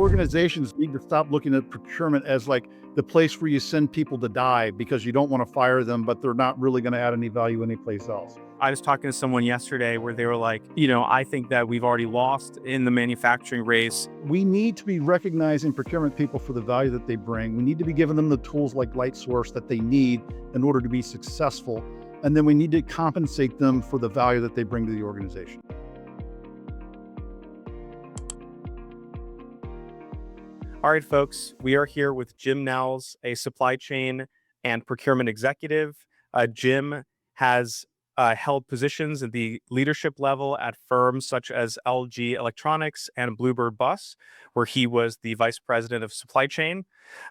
Organizations need to stop looking at procurement as like the place where you send people to die because you don't want to fire them, but they're not really going to add any value anyplace else. I was talking to someone yesterday where they were like, I think that we've already lost in the manufacturing race. We need to be recognizing procurement people for the value that they bring. We need to be giving them the tools like LightSource that they need in order to be successful. And then we need to compensate them for the value that they bring to the organization. All right, folks, we are here with Jim Niles, a supply chain and procurement executive. Jim has held positions at the leadership level at firms such as LG Electronics and Bluebird Bus, where he was the vice president of supply chain,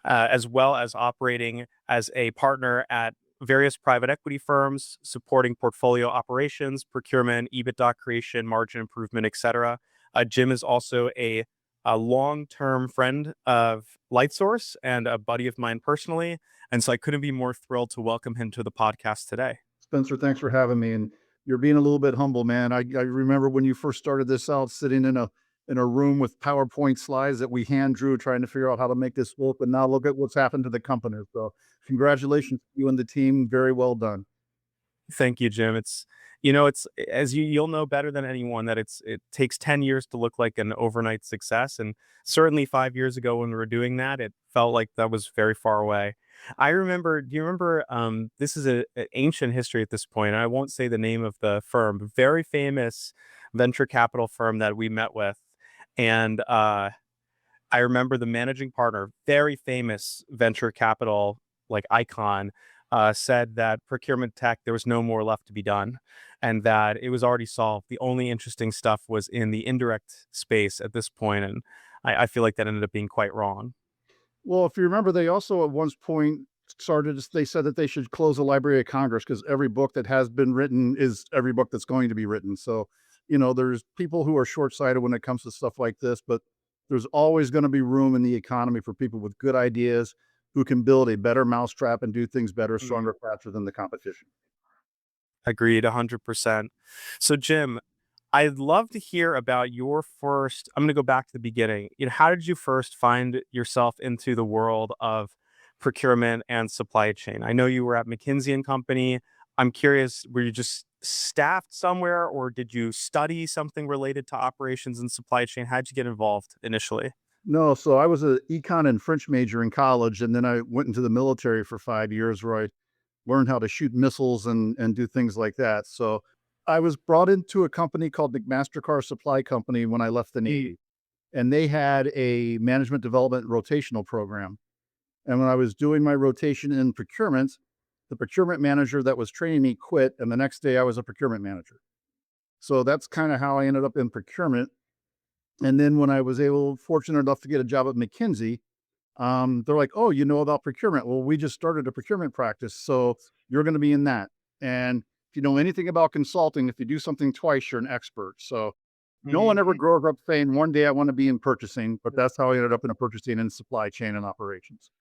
as well as operating as a partner at various private equity firms, supporting portfolio operations, procurement, EBITDA creation, margin improvement, etc. Jim is also a long-term friend of LightSource and a buddy of mine personally. And so I couldn't be more thrilled to welcome him to the podcast today. Spencer, thanks for having me. And you're being a little bit humble, man. I remember when you first started this out, sitting in a room with PowerPoint slides that we hand drew, trying to figure out how to make this work. And now look at what's happened to the company. So congratulations to you and the team. Very well done. Thank you, Jim. It's as you'll know better than anyone that it takes 10 years to look like an overnight success. And certainly 5 years ago when we were doing that, it felt like that was very far away. Do you remember, this is an ancient history at this point. I won't say the name of the firm, but very famous venture capital firm that we met with. And I remember the managing partner, very famous venture capital like icon, said that procurement tech, there was no more left to be done and that it was already solved. The only interesting stuff was in the indirect space at this point, and I feel like that ended up being quite wrong. Well, if you remember, they also at one point they said that they should close the Library of Congress because every book that has been written is every book that's going to be written. So, there's people who are short-sighted when it comes to stuff like this, but there's always going to be room in the economy for people with good ideas who can build a better mousetrap and do things better, Mhm. stronger, faster than the competition. Agreed, 100%. So, Jim, I'd love to hear about your first. I'm going to go back to the beginning. How did you first find yourself into the world of procurement and supply chain? I know you were at McKinsey and Company. I'm curious, were you just staffed somewhere or did you study something related to operations and supply chain? How'd you get involved initially? No, so I was a econ and French major in college, and then I went into the military for 5 years where I learned how to shoot missiles and do things like that. So I was brought into a company called McMaster-Carr Supply Company when I left the Navy, and they had a management development rotational program. And when I was doing my rotation in procurement, the procurement manager that was training me quit, and the next day I was a procurement manager. So that's kind of how I ended up in procurement. And then when I was fortunate enough to get a job at McKinsey, they're like, "Oh, you know about procurement? Well, we just started a procurement practice, so you're going to be in that. And if you know anything about consulting, if you do something twice, you're an expert." So no one ever Mhm. grows up saying, "One day I want to be in purchasing," but that's how I ended up in a purchasing and supply chain and operations.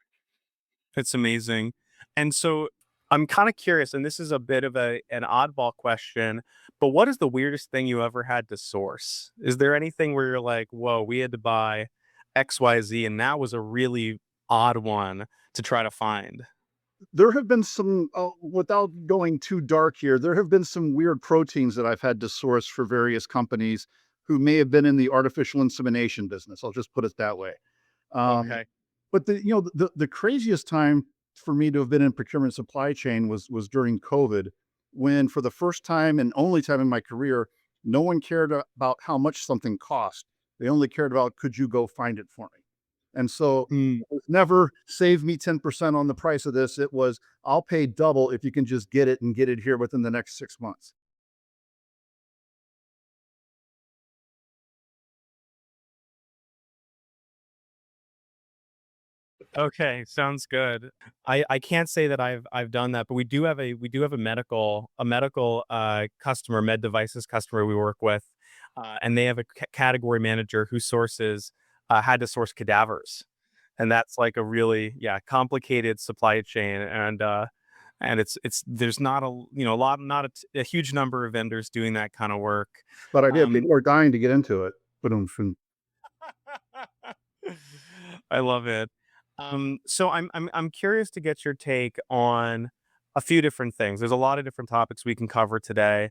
It's amazing. And so I'm kind of curious, and this is a bit of an oddball question, but what is the weirdest thing you ever had to source? Is there anything where you're like, whoa, we had to buy XYZ, and that was a really odd one to try to find? There have been some, without going too dark here, there have been some weird proteins that I've had to source for various companies who may have been in the artificial insemination business. I'll just put it that way. Um, Okay. but the craziest time for me to have been in procurement supply chain was during COVID, when for the first time and only time in my career, no one cared about how much something cost. They only cared about, could you go find it for me? And so Mm. it was never save me 10% on the price of this. It was, I'll pay double if you can just get it and get it here within the next 6 months. Okay, sounds good. I can't say that I've done that, but we do have a medical customer, med devices customer we work with, and they have a category manager who had to source cadavers, and that's like a really, yeah, complicated supply chain, and it's there's not a lot, not a huge number of vendors doing that kind of work. But I did. Um, People are dying to get into it. But I love it. So I'm curious to get your take on a few different things. There's a lot of different topics we can cover today.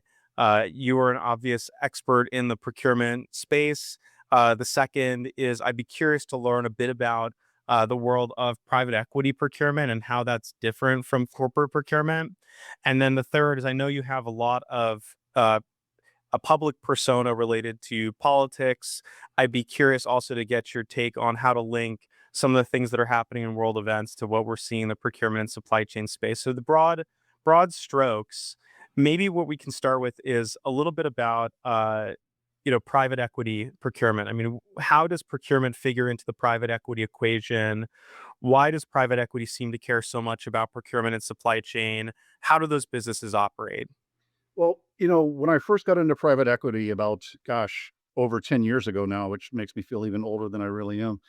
You are an obvious expert in the procurement space. The second is I'd be curious to learn a bit about the world of private equity procurement and how that's different from corporate procurement. And then the third is I know you have a lot of a public persona related to politics. I'd be curious also to get your take on how to link some of the things that are happening in world events to what we're seeing in the procurement and supply chain space. So the broad strokes, maybe what we can start with is a little bit about private equity procurement. I mean, how does procurement figure into the private equity equation? Why does private equity seem to care so much about procurement and supply chain? How do those businesses operate? Well, when I first got into private equity about, gosh, over 10 years ago now, which makes me feel even older than I really am.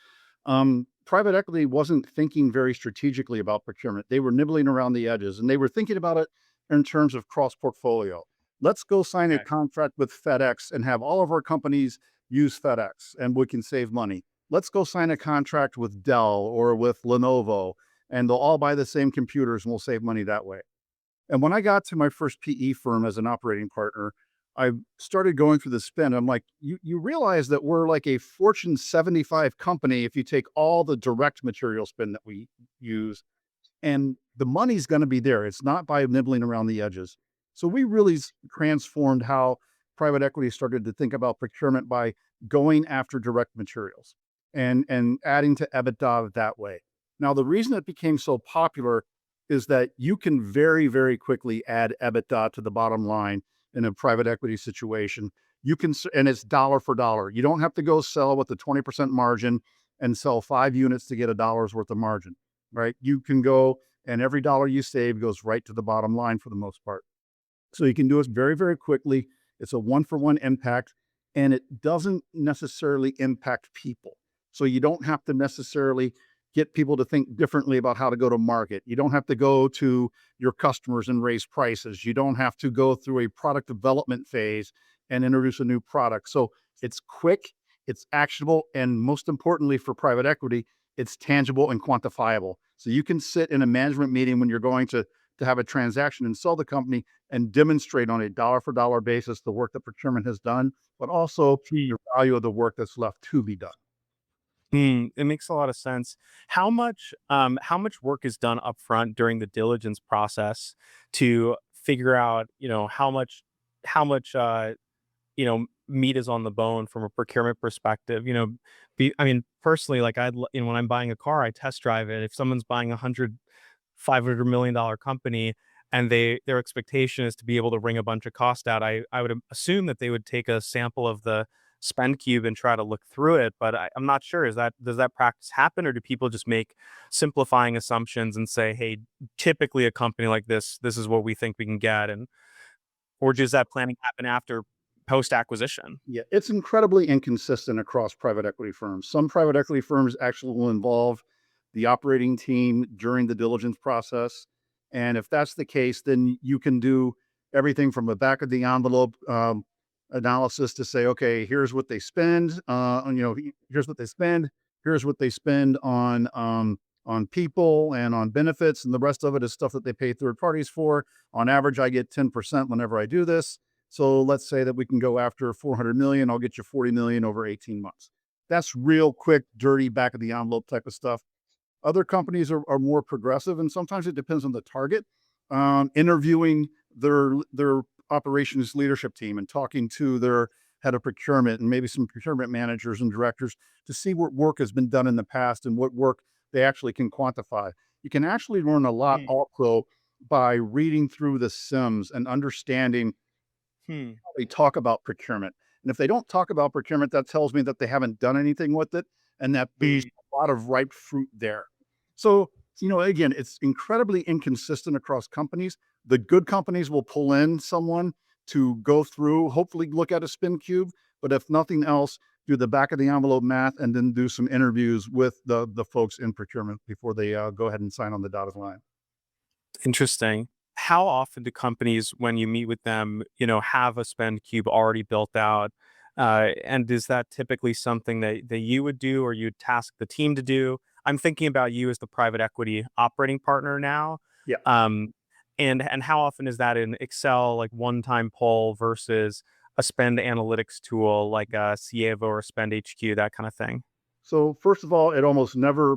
Private equity wasn't thinking very strategically about procurement. They were nibbling around the edges and they were thinking about it in terms of cross portfolio. Let's go sign a Okay. contract with FedEx and have all of our companies use FedEx and we can save money. Let's go sign a contract with Dell or with Lenovo and they'll all buy the same computers and we'll save money that way. And when I got to my first PE firm as an operating partner, I started going through the spin. I'm like, you realize that we're like a Fortune 75 company if you take all the direct material spend that we use, and the money's going to be there. It's not by nibbling around the edges. So we really transformed how private equity started to think about procurement by going after direct materials and adding to EBITDA that way. Now, the reason it became so popular is that you can very, very quickly add EBITDA to the bottom line in a private equity situation. You can, and it's dollar for dollar. You don't have to go sell with a 20% margin and sell 5 units to get a dollar's worth of margin, right? You can go and every dollar you save goes right to the bottom line for the most part. So you can do it very, very quickly. It's a one for one impact and it doesn't necessarily impact people. So you don't have to necessarily get people to think differently about how to go to market. You don't have to go to your customers and raise prices. You don't have to go through a product development phase and introduce a new product. So it's quick, it's actionable, and most importantly for private equity, it's tangible and quantifiable. So you can sit in a management meeting when you're going to have a transaction and sell the company and demonstrate on a dollar for dollar basis the work that procurement has done, but also the value of the work that's left to be done. It makes a lot of sense. How much work is done upfront during the diligence process to figure out, how much, meat is on the bone from a procurement perspective? I mean, personally, like when I'm buying a car, I test drive it. If someone's buying $500 million company and their expectation is to be able to wring a bunch of cost out, I would assume that they would take a sample of the spend cube and try to look through it. But I'm not sure. Does that practice happen, or do people just make simplifying assumptions and say, hey, typically a company like this is what we think we can get, and or does that planning happen after post acquisition? Yeah, it's incredibly inconsistent across private equity firms. Some private equity firms actually will involve the operating team during the diligence process. And if that's the case, then you can do everything from a back of the envelope analysis to say, okay, here's what they spend. Here's what they spend. Here's what they spend on people and on benefits, and the rest of it is stuff that they pay third parties for. On average, I get 10% whenever I do this. So let's say that we can go after 400 million. I'll get you 40 million over 18 months. That's real quick, dirty, back of the envelope type of stuff. Other companies are more progressive, and sometimes it depends on the target. Interviewing their operations leadership team and talking to their head of procurement and maybe some procurement managers and directors to see what work has been done in the past and what work they actually can quantify. You can actually learn a lot Hmm. also by reading through the sims and understanding Hmm. they talk about procurement. And if they don't talk about procurement, that tells me that they haven't done anything with it and that there's Hmm. a lot of ripe fruit there. So, again, it's incredibly inconsistent across companies. The good companies will pull in someone to go through, hopefully look at a spin cube, but if nothing else, do the back of the envelope math and then do some interviews with the folks in procurement before they go ahead and sign on the dotted line. Interesting. How often do companies, when you meet with them, have a spend cube already built out? And is that typically something that you would do or you'd task the team to do? I'm thinking about you as the private equity operating partner now. Yeah. Um, and how often is that in Excel, like one-time poll versus a spend analytics tool like a Cievo or Spend HQ, that kind of thing? So first of all, it almost never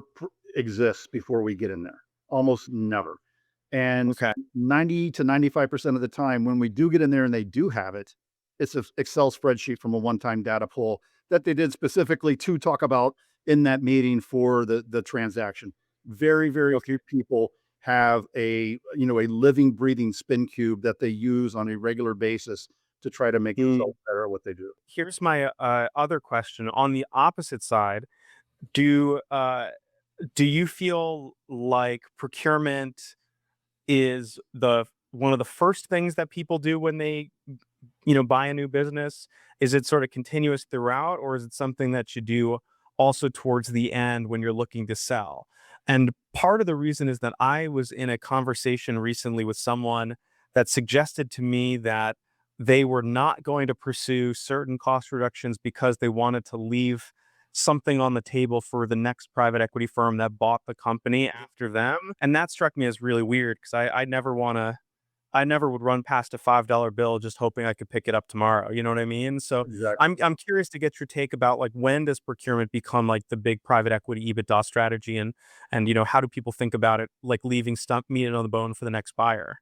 exists before we get in there. Almost never. And Okay. 90 to 95% of the time when we do get in there and they do have it, it's an Excel spreadsheet from a one-time data pull that they did specifically to talk about in that meeting for the transaction. Very, very Okay. few people have a living, breathing spin cube that they use on a regular basis to try to make themselves better at what they do. Here's my other question. On the opposite side, do do you feel like procurement is the one of the first things that people do when they, buy a new business? Is it sort of continuous throughout, or is it something that you do also towards the end when you're looking to sell? And part of the reason is that I was in a conversation recently with someone that suggested to me that they were not going to pursue certain cost reductions because they wanted to leave something on the table for the next private equity firm that bought the company after them. And that struck me as really weird because I never would run past a $5 bill just hoping I could pick it up tomorrow, you know what I mean? So Exactly. I'm curious to get your take about, like, when does procurement become, like, the big private equity EBITDA strategy, and, how do people think about it, like, leaving stump meat on the bone for the next buyer?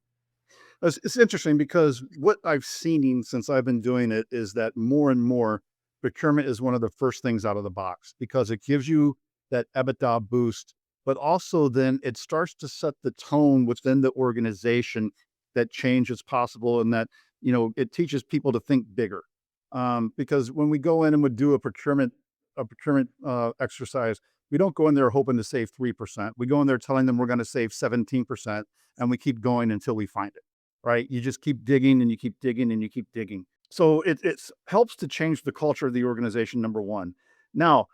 It's interesting because what I've seen since I've been doing it is that more and more procurement is one of the first things out of the box because it gives you that EBITDA boost, but also then it starts to set the tone within the organization that change is possible and that, it teaches people to think bigger. Because when we go in and would do a procurement exercise, we don't go in there hoping to save 3%. We go in there telling them we're going to save 17%, and we keep going until we find it, right? You just keep digging and you keep digging and you keep digging. So it helps to change the culture of the organization, number one. Now,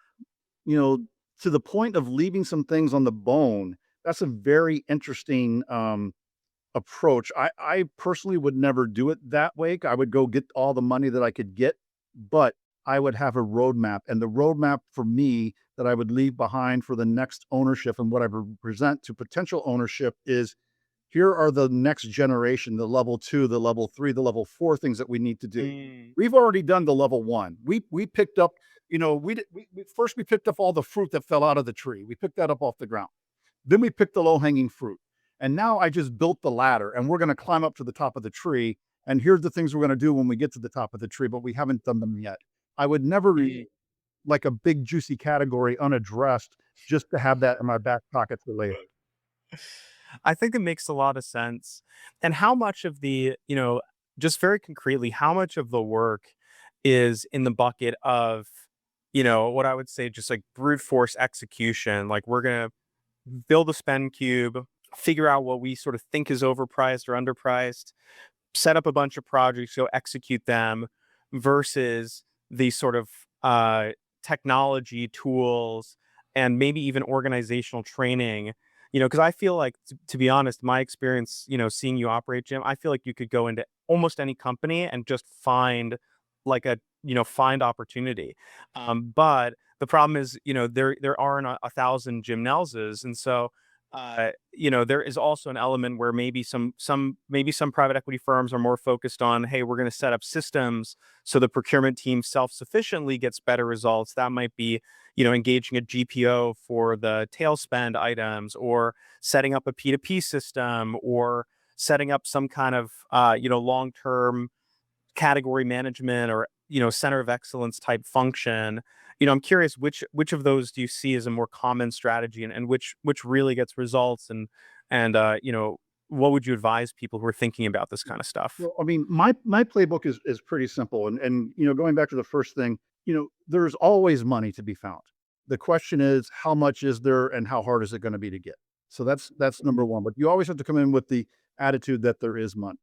you know, to the point of leaving some things on the bone, that's a very interesting approach. I personally would never do it that way. I would go get all the money that I could get, but I would have a roadmap. And the roadmap for me that I would leave behind for the next ownership and what I would present to potential ownership is here are the next generation, the level 2, the level 3, the level 4 things that we need to do. Mm. We've already done the level 1. We picked up, we first we picked up all the fruit that fell out of the tree. We picked that up off the ground. Then we picked the low-hanging fruit. And now I just built the ladder and we're gonna climb up to the top of the tree. And here's the things we're gonna do when we get to the top of the tree, but we haven't done them yet. I would never leave like a big juicy category unaddressed just to have that in my back pocket for later. I think it makes a lot of sense. And how much of just very concretely, how much of the work is in the bucket of, what I would say just like brute force execution? Like, we're going to build a spend cube, figure out what we sort of think is overpriced or underpriced, set up a bunch of projects, go execute them, versus the sort of uh, technology tools and maybe even organizational training. Because I feel like, to be honest, my experience, seeing you operate, Jim, I feel like you could go into almost any company and just find like find opportunity. But the problem is, there aren't a thousand Jim Nellses, and so there is also an element where maybe some private equity firms are more focused on, hey, we're going to set up systems so the procurement team self-sufficiently gets better results. That might be, engaging a GPO for the tail spend items, or setting up a P2P system, or setting up some kind of long-term category management, or center of excellence type function. I'm curious, which of those do you see as a more common strategy, and which really gets results, and what would you advise people who are thinking about this kind of stuff? Well, I mean, my playbook is pretty simple, and going back to the first thing, there's always money to be found. The question is, how much is there, and how hard is it going to be to get? So that's number one. But you always have to come in with the attitude that there is money.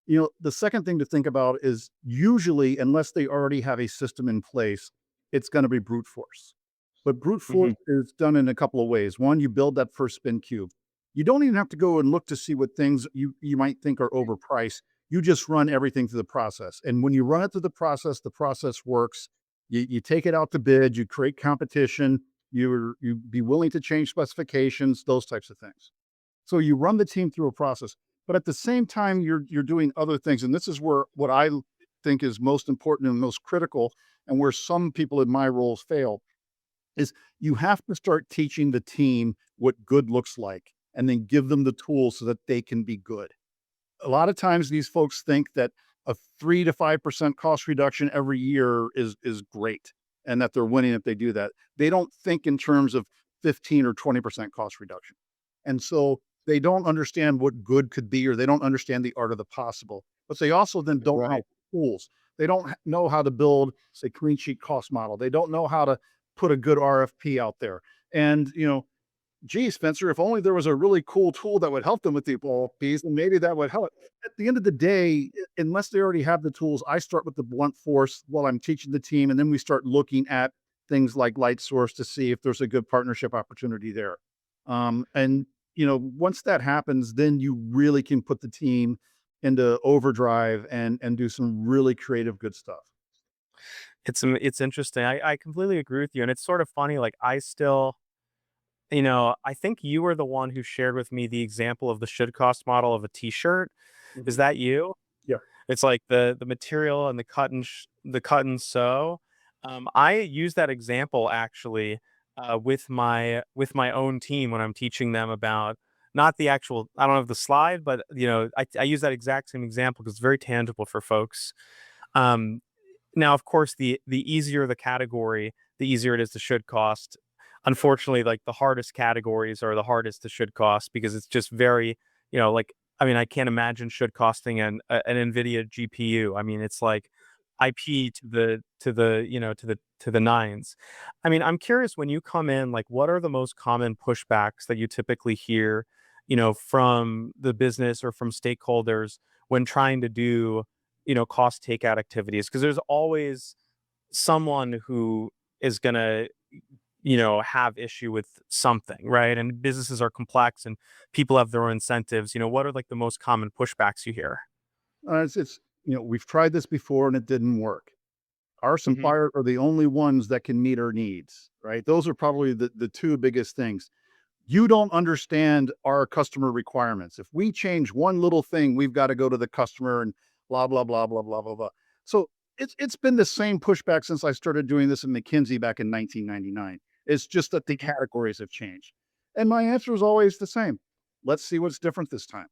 The second thing to think about is usually, unless they already have a system in place, it's going to be brute force. But brute force Mhm. is done in a couple of ways. One, you build that first spin cube. You don't even have to go and look to see what things you might think are overpriced. You just run everything through the process. And when you run it through the process works. You take it out to bid, you create competition, you be willing to change specifications, those types of things. So you run the team through a process, but at the same time, you're doing other things. And this is where what I think is most important and most critical, and where some people in my roles fail, is you have to start teaching the team what good looks like, and then give them the tools so that they can be good. A lot of times these folks think that a 3 to 5% cost reduction every year is great, and that they're winning if they do that. They don't think in terms of 15 or 20% cost reduction. And so they don't understand what good could be, or they don't understand the art of the possible. But they also then don't know Right. tools. They don't know how to build, say, clean sheet cost model. They don't know how to put a good RFP out there. And gee, Spencer, if only there was a really cool tool that would help them with the ball piece, and maybe that would help. At the end of the day, unless they already have the tools, I start with the blunt force while I'm teaching the team, and then we start looking at things like light source to see if there's a good partnership opportunity there. And once that happens, then you really can put the team into overdrive and do some really creative, good stuff. It's interesting. I completely agree with you, and it's sort of funny. Like I still, I think you were the one who shared with me the example of the should cost model of a T-shirt. Is Mhm. that you? Yeah. It's like the material and the cut and sew. I use that example actually with my own team when I'm teaching them about not the actual. I don't have the slide, but I use that exact same example because it's very tangible for folks. Um, Now, of course, the easier the category, the easier it is to should cost. Unfortunately, like the hardest categories are the hardest to should cost because it's just very, like I mean, I can't imagine should costing an NVIDIA GPU. I mean, it's like IP to the nines. I mean, I'm curious when you come in, like what are the most common pushbacks that you typically hear, from the business or from stakeholders when trying to do cost takeout activities? Because there's always someone who is gonna, have issue with something, right? And businesses are complex and people have their own incentives. What are like the most common pushbacks you hear? We've tried this before and it didn't work. Our Hmm. suppliers are the only ones that can meet our needs, right? Those are probably the two biggest things. You don't understand our customer requirements. If we change one little thing, we've got to go to the customer and blah, blah, blah, blah, blah, blah, blah. So it's been the same pushback since I started doing this at McKinsey back in 1999. It's just that the categories have changed. And my answer is always the same. Let's see what's different this time.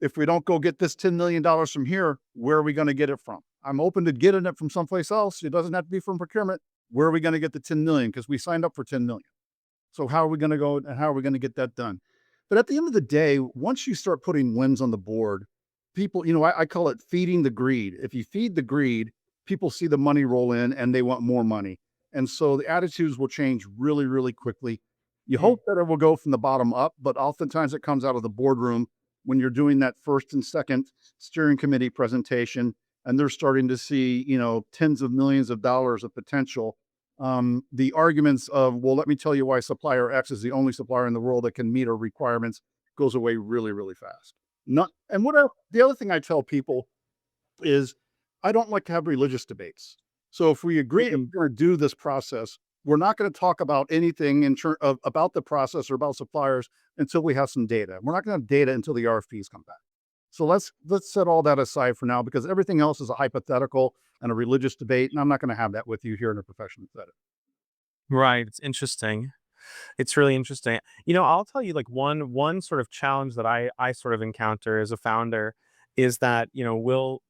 If we don't go get this $10 million from here, where are we going to get it from? I'm open to getting it from someplace else. It doesn't have to be from procurement. Where are we going to get the 10 million? Because we signed up for 10 million. So how are we going to go and how are we going to get that done? But at the end of the day, once you start putting wins on the board, people, I call it feeding the greed. If you feed the greed, people see the money roll in and they want more money. And so the attitudes will change really, really quickly. You hope that it will go from the bottom up, but oftentimes it comes out of the boardroom when you're doing that first and second steering committee presentation and they're starting to see, tens of millions of dollars of potential. The arguments of, well, let me tell you why supplier X is the only supplier in the world that can meet our requirements goes away really, really fast. Not, and the other thing I tell people is I don't like to have religious debates. So if we agree Mhm. we're going to do this process, we're not going to talk about anything about the process or about suppliers until we have some data. We're not going to have data until the RFPs come back. So let's set all that aside for now because everything else is a hypothetical and a religious debate, and I'm not going to have that with you here in a professional setting. Right. It's interesting. It's really interesting. I'll tell you like one sort of challenge that I sort of encounter as a founder is that, we'll,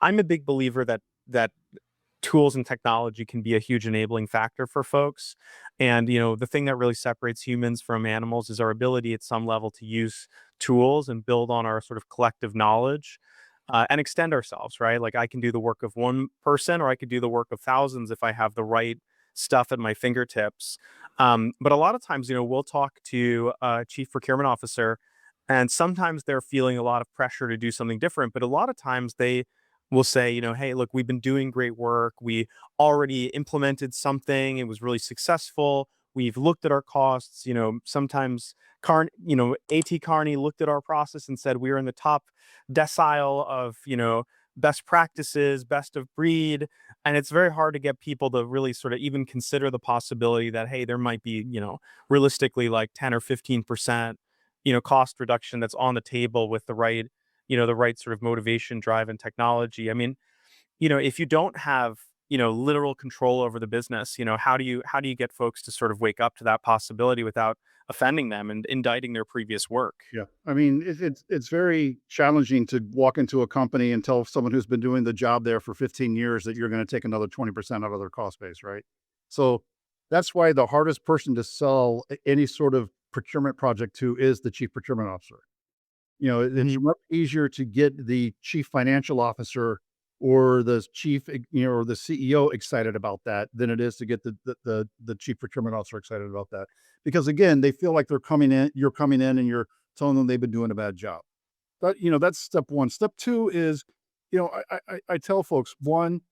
I'm a big believer that tools and technology can be a huge enabling factor for folks. And, the thing that really separates humans from animals is our ability at some level to use tools and build on our sort of collective knowledge. And extend ourselves, right? Like I can do the work of one person, or I could do the work of thousands if I have the right stuff at my fingertips. But a lot of times, we'll talk to a chief procurement officer, and sometimes they're feeling a lot of pressure to do something different. But a lot of times they will say, hey, look, we've been doing great work. We already implemented something. It was really successful. We've looked at our costs, sometimes AT Kearney looked at our process and said we were in the top decile of, best practices, best of breed. And it's very hard to get people to really sort of even consider the possibility that, hey, there might be, realistically like 10 or 15%, cost reduction that's on the table with the right sort of motivation, drive, and technology. I mean, if you don't have, literal control over the business, how do you get folks to sort of wake up to that possibility without offending them and indicting their previous work? Yeah. I mean, it's very challenging to walk into a company and tell someone who's been doing the job there for 15 years that you're going to take another 20% out of their cost base, right? So that's why the hardest person to sell any sort of procurement project to is the chief procurement officer. It's Mhm. much easier to get the chief financial officer or the chief, or the CEO excited about that than it is to get the chief procurement officer excited about that. Because again, they feel like you're coming in and you're telling them they've been doing a bad job. But that's step one. Step two is, I tell folks, one,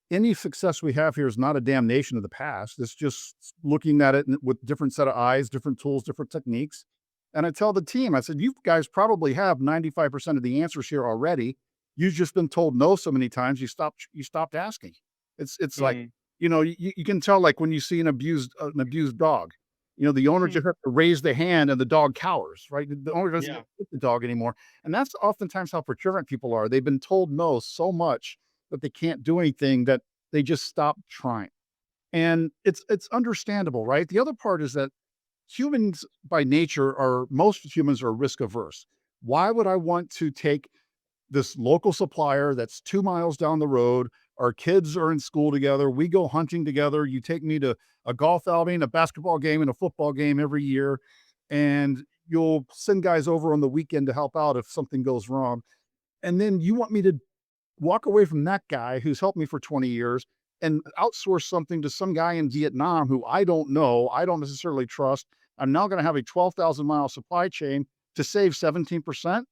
any success we have here is not a damnation of the past. It's just looking at it with different set of eyes, different tools, different techniques. And I tell the team, I said, you guys probably have 95% of the answers here already. You've just been told no so many times you stopped asking. It's like, Mm. you can tell like when you see an abused dog. The owner Hmm. just have to raise the hand and the dog cowers, right? The owner doesn't Yeah. hit the dog anymore. And that's oftentimes how procurement people are. They've been told no so much that they can't do anything that they just stop trying. And it's understandable, right? The other part is that humans by nature are most humans are risk averse. Why would I want to take this local supplier that's 2 miles down the road? Our kids are in school together. We go hunting together. You take me to a golf outing, a basketball game, and a football game every year, and you'll send guys over on the weekend to help out if something goes wrong. And then you want me to walk away from that guy who's helped me for 20 years and outsource something to some guy in Vietnam who I don't know, I don't necessarily trust. I'm now going to have a 12,000-mile supply chain to save 17%.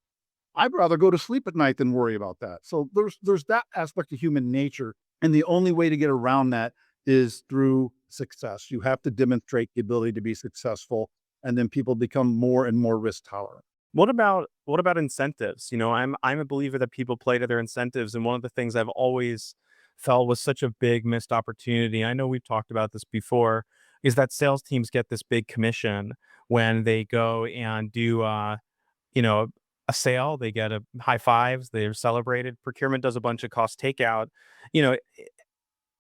I'd rather go to sleep at night than worry about that. So there's that aspect of human nature, and the only way to get around that is through success. You have to demonstrate the ability to be successful, and then people become more and more risk tolerant. What about incentives? I'm a believer that people play to their incentives, and one of the things I've always felt was such a big missed opportunity. I know we've talked about this before, is that sales teams get this big commission when they go and do you know, a sale, they get a high fives, they're celebrated. Procurement does a bunch of cost takeout. You know,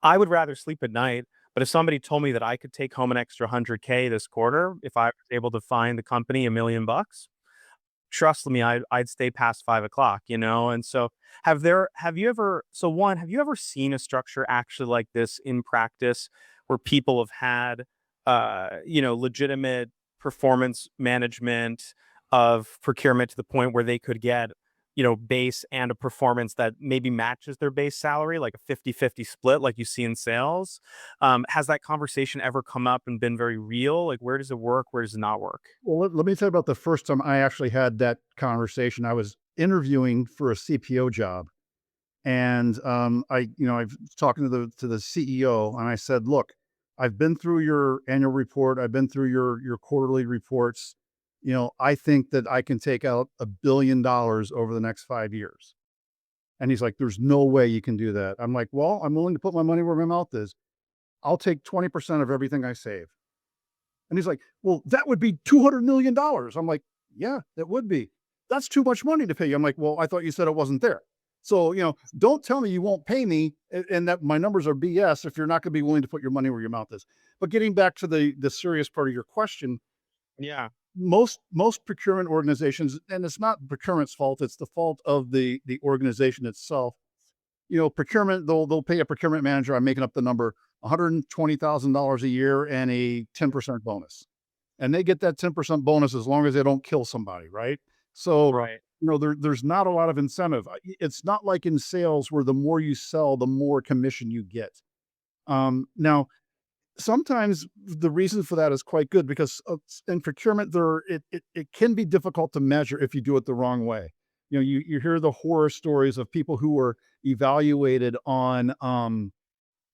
I would rather sleep at night, but if somebody told me that I could take home an extra 100K this quarter if I was able to find the company $1 million, trust me, I'd stay past 5 o'clock. And so have you ever seen a structure actually like this in practice where people have had legitimate performance management of procurement to the point where they could get, base and a performance that maybe matches their base salary, like a 50-50 split like you see in sales? Has that conversation ever come up and been very real? Like, where does it work? Where does it not work? Well, let me tell you about the first time I actually had that conversation. I was interviewing for a CPO job, and I was talking to the CEO, and I said, "Look, I've been through your annual report. I've been through your quarterly reports. I think that I can take out $1 billion over the next 5 years." And he's like, "There's no way you can do that." I'm like, "Well, I'm willing to put my money where my mouth is. I'll take 20% of everything I save." And he's like, "Well, that would be $200 million." I'm like, "Yeah, that would be. That's too much money to pay you." I'm like, "Well, I thought you said it wasn't there. So, don't tell me you won't pay me and that my numbers are BS if you're not going to be willing to put your money where your mouth is." But getting back to the serious part of your question, Yeah. most procurement organizations, and it's not procurement's fault, it's the fault of the organization itself. Procurement, they'll pay a procurement manager, I'm making up the number, $120,000 a year and a 10% bonus. And they get that 10% bonus as long as they don't kill somebody, right? So, Right. there's not a lot of incentive. It's not like in sales where the more you sell, the more commission you get. Now, sometimes the reason for that is quite good because in procurement, it can be difficult to measure if you do it the wrong way. You hear the horror stories of people who were evaluated on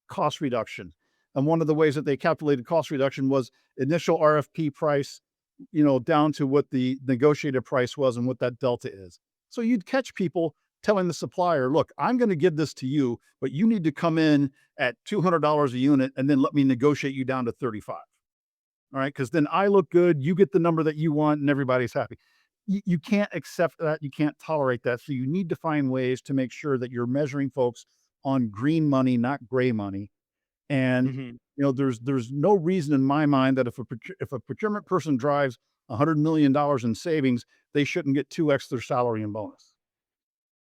cost reduction. And one of the ways that they calculated cost reduction was initial RFP price, down to what the negotiated price was and what that delta is. So you'd catch people telling the supplier, look, I'm going to give this to you, but you need to come in at $200 a unit and then let me negotiate you down to 35. All right. Cause then I look good, you get the number that you want and everybody's happy. You can't accept that. You can't tolerate that. So you need to find ways to make sure that you're measuring folks on green money, not gray money. And Mhm. there's no reason in my mind that if a procurement person drives $100 million in savings, they shouldn't get 2x their salary and bonus.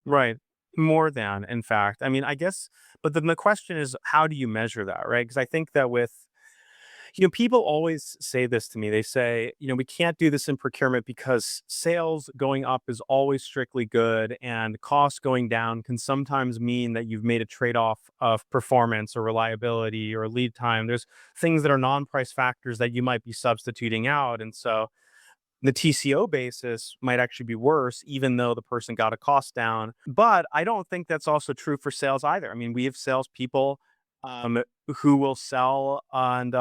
Right. More than, in fact. I mean, I guess, but then the question is, how do you measure that, right? Because I think that people always say this to me. They say, we can't do this in procurement because sales going up is always strictly good, and costs going down can sometimes mean that you've made a trade-off of performance or reliability or lead time. There's things that are non-price factors that you might be substituting out. And so the TCO basis might actually be worse, even though the person got a cost down. But I don't think that's also true for sales either. I mean, we have salespeople who will sell and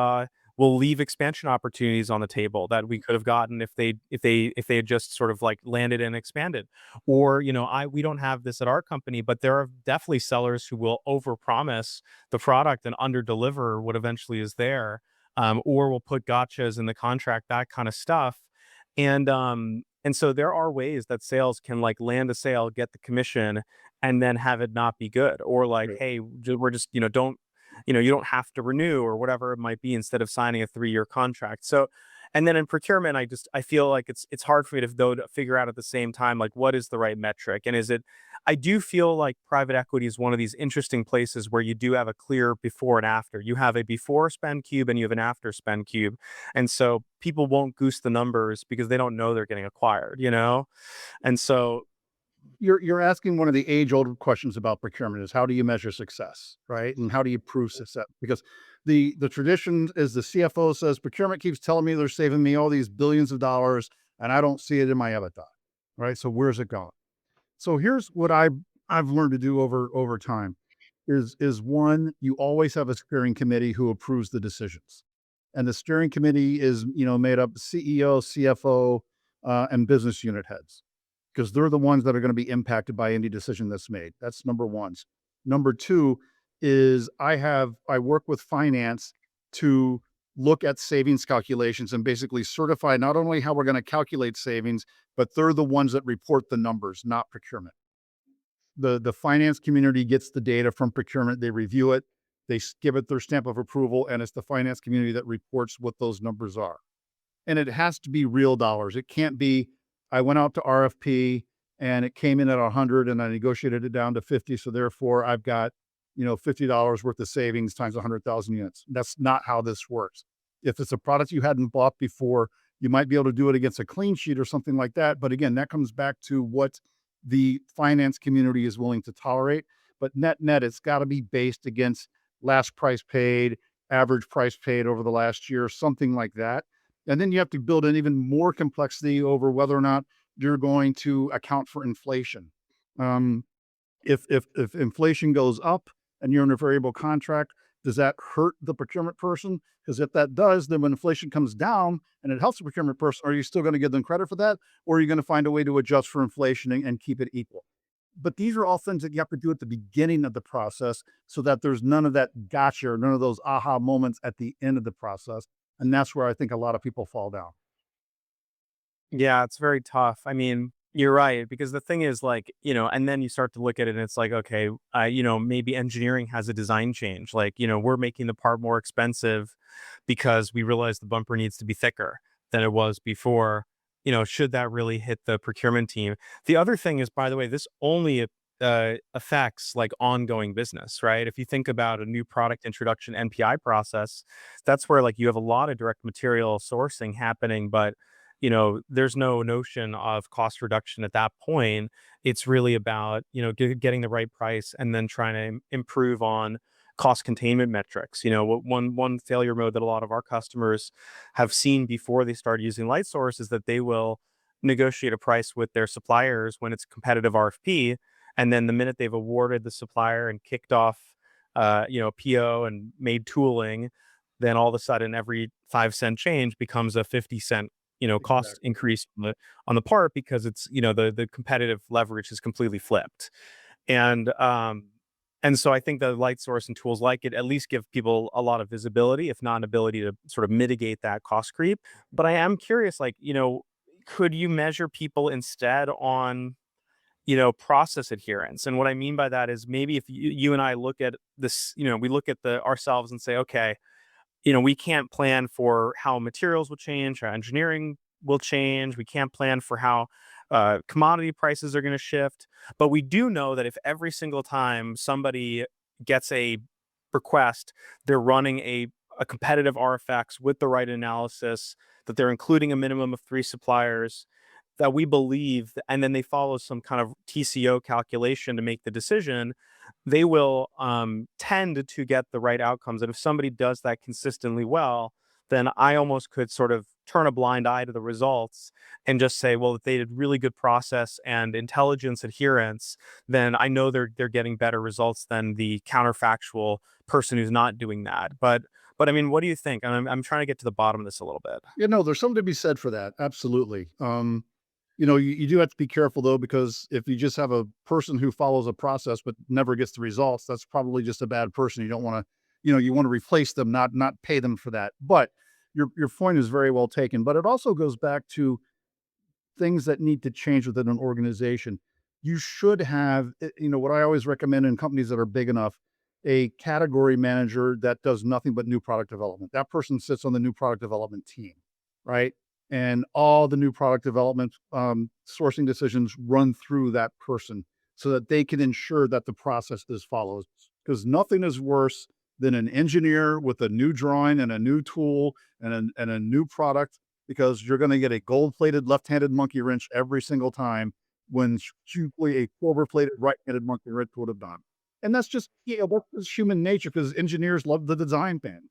will leave expansion opportunities on the table that we could have gotten if they had just sort of like landed and expanded. Or we don't have this at our company, but there are definitely sellers who will overpromise the product and underdeliver what eventually is there. Or will put gotchas in the contract, that kind of stuff. And so there are ways that sales can like land a sale, get the commission, and then have it not be good. Or like, Right. hey, we're just, don't, you don't have to renew or whatever it might be instead of signing a 3-year contract. So, and then in procurement, I feel like it's hard for me to figure out at the same time, like what is the right metric? And I do feel like private equity is one of these interesting places where you do have a clear before and after. You have a before spend cube and you have an after spend cube. And so people won't goose the numbers because they don't know they're getting acquired. And so, You're asking one of the age-old questions about procurement is how do you measure success, right? And how do you prove success? Because the tradition is the CFO says procurement keeps telling me they're saving me all these billions of dollars and I don't see it in my EBITDA, right? So where's it going? So here's what I've learned to do over time is one, you always have a steering committee who approves the decisions. And the steering committee is, made up CEO, CFO, and business unit heads because they're the ones that are going to be impacted by any decision that's made. That's number one. Number two is I work with finance to look at savings calculations and basically certify not only how we're going to calculate savings, but they're the ones that report the numbers, not procurement. The finance community gets the data from procurement, they review it, give it their stamp of approval, and it's the finance community that reports what those numbers are. And it has to be real dollars. It can't be, I went out to RFP and it came in at 100 and I negotiated it down to 50. So therefore I've got, $50 worth of savings times 100,000 units. That's not how this works. If it's a product you hadn't bought before, you might be able to do it against a clean sheet or something like that. But again, that comes back to what the finance community is willing to tolerate. But net, it's got to be based against last price paid, average price paid over the last year, something like that. And then you have to build in even more complexity over whether or not you're going to account for inflation. Um, if inflation goes up and you're in a variable contract, does that hurt the procurement person? Because if that does, then when inflation comes down and it helps the procurement person, are you still going to give them credit for that? Or are you going to find a way to adjust for inflation and keep it equal? But these are all things that you have to do at the beginning of the process so that there's none of that gotcha or none of those aha moments at the end of the process. And that's where I think a lot of people fall down. yeah, it's very tough. I mean, you're right, because the thing is like, and then you start to look at it and it's like, okay, maybe engineering has a design change. Like, we're making the part more expensive because we realize the bumper needs to be thicker than it was before. Should that really hit the procurement team? The other thing is, by the way, this only affects like ongoing business, right? If you think about a new product introduction NPI process, that's where like you have a lot of direct material sourcing happening, but there's no notion of cost reduction at that point. It's really about, getting the right price and then trying to improve on cost containment metrics. One failure mode that a lot of our customers have seen before they start using light source is that they will negotiate a price with their suppliers when it's competitive RFP. And then the minute they've awarded the supplier and kicked off PO and made tooling, then all of a sudden every 5 cent change becomes a 50 cent, cost Exactly. increase on the part because it's, the competitive leverage is completely flipped. And so I think the light source and tools like it at least give people a lot of visibility, if not an ability to sort of mitigate that cost creep. But I am curious, like, could you measure people instead on, process adherence? And what I mean by that is maybe if you and I look at this, we look at the ourselves and say, okay, we can't plan for how materials will change, how engineering will change. We can't plan for how commodity prices are going to shift. But we do know that if every single time somebody gets a request, they're running a competitive RFX with the right analysis, that they're including a minimum of 3 suppliers, that we believe, and then they follow some kind of TCO calculation to make the decision, they will tend to get the right outcomes. And if somebody does that consistently well, then I almost could sort of turn a blind eye to the results and just say, well, if they did really good process and intelligence adherence, then I know they're getting better results than the counterfactual person who's not doing that. But I mean, what do you think? I'm trying to get to the bottom of this a little bit. There's something to be said for that. Absolutely. You do have to be careful though, because if you just have a person who follows a process but never gets the results, that's probably just a bad person. You don't want to, you want to replace them, not pay them for that. But your point is very well taken. But it also goes back to things that need to change within an organization. You should have, what I always recommend in companies that are big enough, a category manager that does nothing but new product development. That person sits on the new product development team, right? And all the new product development sourcing decisions run through that person so that they can ensure that the process is followed. Because nothing is worse than an engineer with a new drawing and a new tool and a new product, because you're going to get a gold-plated left-handed monkey wrench every single time when usually a silver-plated right-handed monkey wrench would have done. And that's just that's human nature, because engineers love the design band.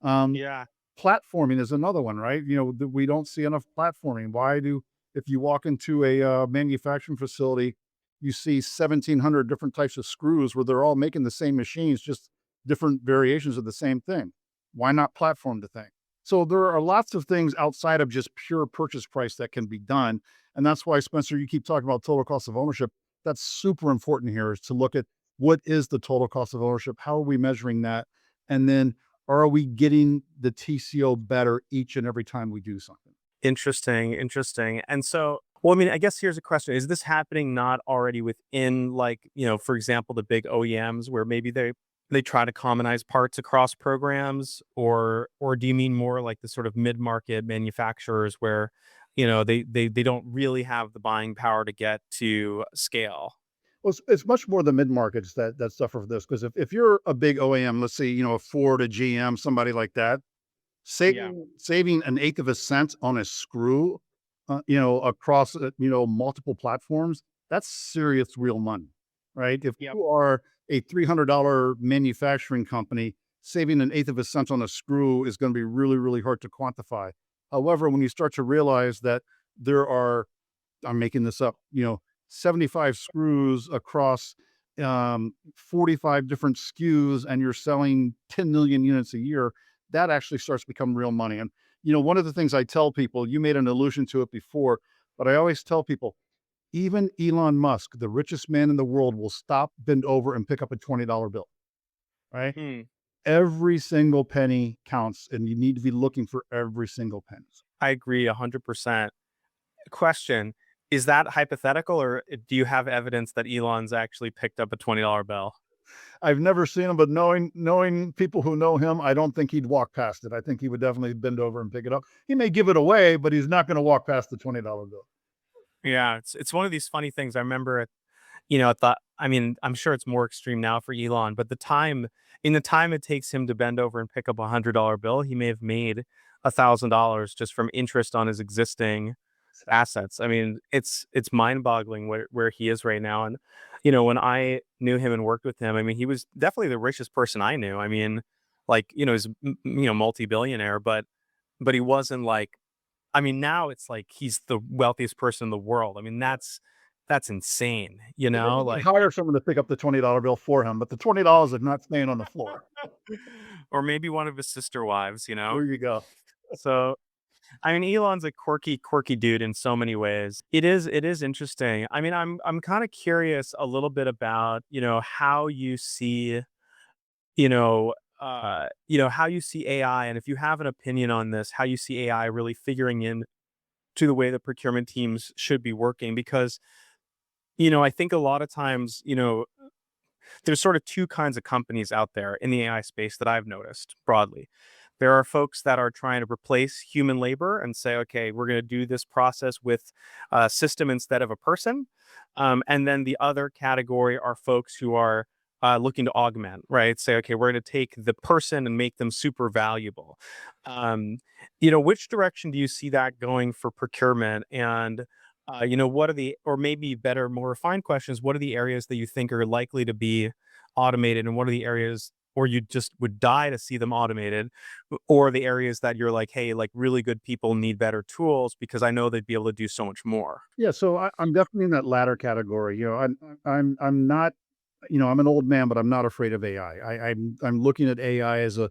Um, Yeah. Platforming is another one, right? We don't see enough platforming. If you walk into a manufacturing facility, you see 1,700 different types of screws where they're all making the same machines, just different variations of the same thing. Why not platform the thing? So there are lots of things outside of just pure purchase price that can be done. And that's why, Spencer, you keep talking about total cost of ownership. That's super important here, is to look at what is the total cost of ownership? How are we measuring that? And then are we getting the TCO better each and every time we do something? Interesting, interesting. And so, well, I mean, I guess here's a question. Is this happening not already within, like, for example, the big OEMs where maybe they try to commonize parts across programs, or do you mean more like the sort of mid-market manufacturers where, they don't really have the buying power to get to scale? Well, it's much more the mid markets that suffer for this. Because if you're a big OEM, let's say a Ford, a GM, somebody like that, Yeah. saving an eighth of a cent on a screw, across multiple platforms, that's serious real money, right? If Yep. you are a $300 manufacturing company, saving an eighth of a cent on a screw is going to be really, really hard to quantify. However, when you start to realize that there are, I'm making this up, 75 screws across 45 different SKUs, and you're selling 10 million units a year, that actually starts to become real money. And, one of the things I tell people, you made an allusion to it before, but I always tell people, even Elon Musk, the richest man in the world, will stop, bend over, and pick up a $20 bill, right? Hmm. Every single penny counts, and you need to be looking for every single penny. I agree 100%. Question, is that hypothetical, or do you have evidence that Elon's actually picked up a $20 bill? I've never seen him, but knowing people who know him, I don't think he'd walk past it. I think he would definitely bend over and pick it up. He may give it away, but he's not going to walk past the $20 bill. Yeah, it's one of these funny things. I remember at the I mean, I'm sure it's more extreme now for Elon, but the time it takes him to bend over and pick up $100 bill, he may have made $1,000 just from interest on his existing assets. I mean, it's mind-boggling where he is right now. And when I knew him and worked with him, I mean, he was definitely the richest person I knew. I mean, like, he's multi-billionaire, but he wasn't like, I mean, now it's like he's the wealthiest person in the world. I mean, that's insane, Maybe he could like hire someone to pick up the $20 bill for him, but the $20 is not staying on the floor. or maybe one of his sister wives, you know? There you go. So, I mean, Elon's a quirky dude in so many ways. It is interesting. I mean, I'm kind of curious a little bit about, how you see, how you see AI, and if you have an opinion on this, how you see AI really figuring in to the way the procurement teams should be working. Because, I think a lot of times, there's sort of two kinds of companies out there in the AI space that I've noticed broadly. There are folks that are trying to replace human labor and say, okay, we're going to do this process with a system instead of a person. And then the other category are folks who are looking to augment, right? Say, okay, we're going to take the person and make them super valuable. Um, which direction do you see that going for procurement? And what are the, or maybe better, more refined questions, what are the areas that you think are likely to be automated, and what are the areas or you just would die to see them automated, or the areas that you're like, hey, like really good people need better tools because I know they'd be able to do so much more. Yeah, so I'm definitely in that latter category. I'm not, I'm an old man, but I'm not afraid of AI. I'm looking at AI as a